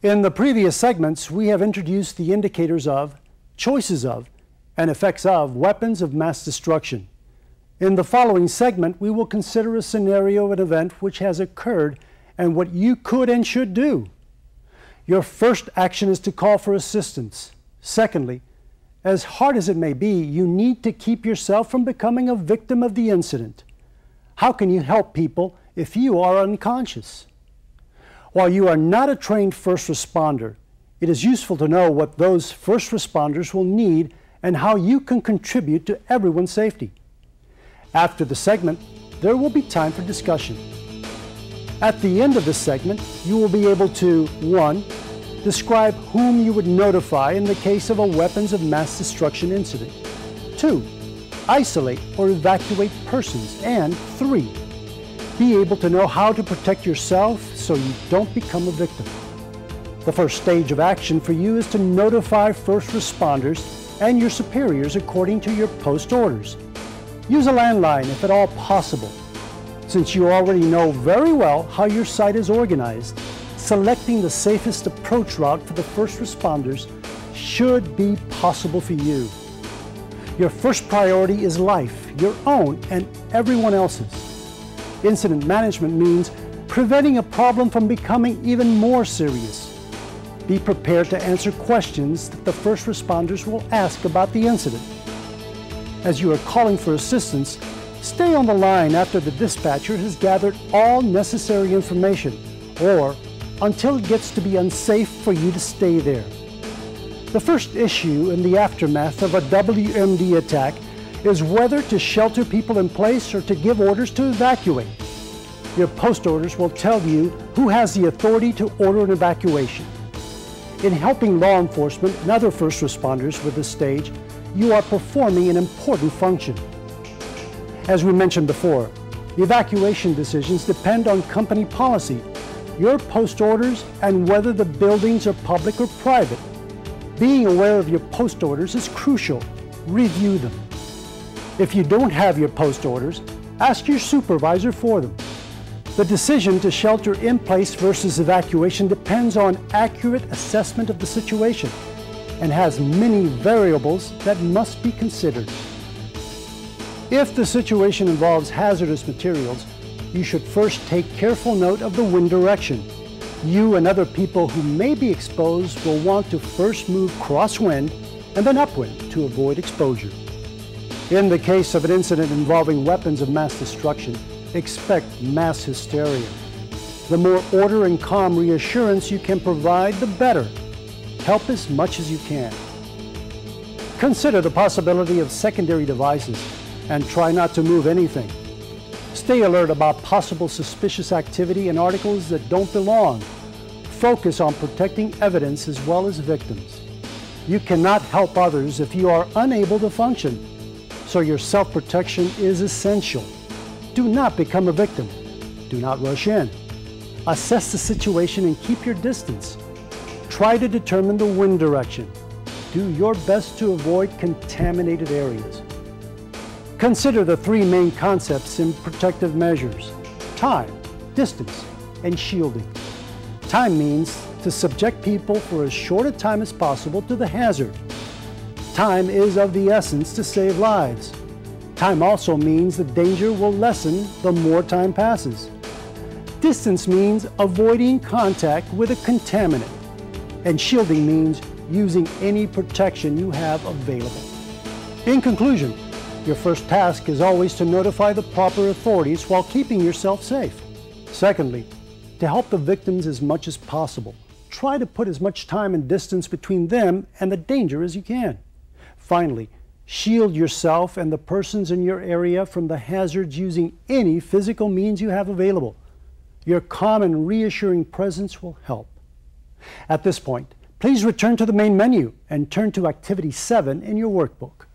In the previous segments, we have introduced the indicators of, choices of, and effects of weapons of mass destruction. In the following segment, we will consider a scenario of an event which has occurred and what you could and should do. Your first action is to call for assistance. Secondly, as hard as it may be, you need to keep yourself from becoming a victim of the incident. How can you help people if you are unconscious? While you are not a trained first responder, it is useful to know what those first responders will need and how you can contribute to everyone's safety. After the segment, there will be time for discussion. At the end of the segment, you will be able to 1. Describe whom you would notify in the case of a weapons of mass destruction incident. 2. Isolate or evacuate persons. And 3. Be able to know how to protect yourself so you don't become a victim. The first stage of action for you is to notify first responders and your superiors according to your post orders. Use a landline if at all possible. Since you already know very well how your site is organized, selecting the safest approach route for the first responders should be possible for you. Your first priority is life, your own and everyone else's. Incident management means preventing a problem from becoming even more serious. Be prepared to answer questions that the first responders will ask about the incident. As you are calling for assistance, stay on the line after the dispatcher has gathered all necessary information or until it gets to be unsafe for you to stay there. The first issue in the aftermath of a WMD attack is whether to shelter people in place or to give orders to evacuate. Your post orders will tell you who has the authority to order an evacuation. In helping law enforcement and other first responders with this stage, you are performing an important function. As we mentioned before, the evacuation decisions depend on company policy, your post orders, and whether the buildings are public or private. Being aware of your post orders is crucial. Review them. If you don't have your post orders, ask your supervisor for them. The decision to shelter in place versus evacuation depends on accurate assessment of the situation and has many variables that must be considered. If the situation involves hazardous materials, you should first take careful note of the wind direction. You and other people who may be exposed will want to first move crosswind and then upwind to avoid exposure. In the case of an incident involving weapons of mass destruction, expect mass hysteria. The more order and calm reassurance you can provide, the better. Help as much as you can. Consider the possibility of secondary devices and try not to move anything. Stay alert about possible suspicious activity and articles that don't belong. Focus on protecting evidence as well as victims. You cannot help others if you are unable to function, so your self-protection is essential. Do not become a victim. Do not rush in. Assess the situation and keep your distance. Try to determine the wind direction. Do your best to avoid contaminated areas. Consider the 3 main concepts in protective measures: time, distance, and shielding. Time means to subject people for as short a time as possible to the hazard. Time is of the essence to save lives. Time also means the danger will lessen the more time passes. Distance means avoiding contact with a contaminant. And shielding means using any protection you have available. In conclusion, your first task is always to notify the proper authorities while keeping yourself safe. Secondly, to help the victims as much as possible, try to put as much time and distance between them and the danger as you can. Finally, shield yourself and the persons in your area from the hazards using any physical means you have available. Your calm and reassuring presence will help. At this point, please return to the main menu and turn to Activity 7 in your workbook.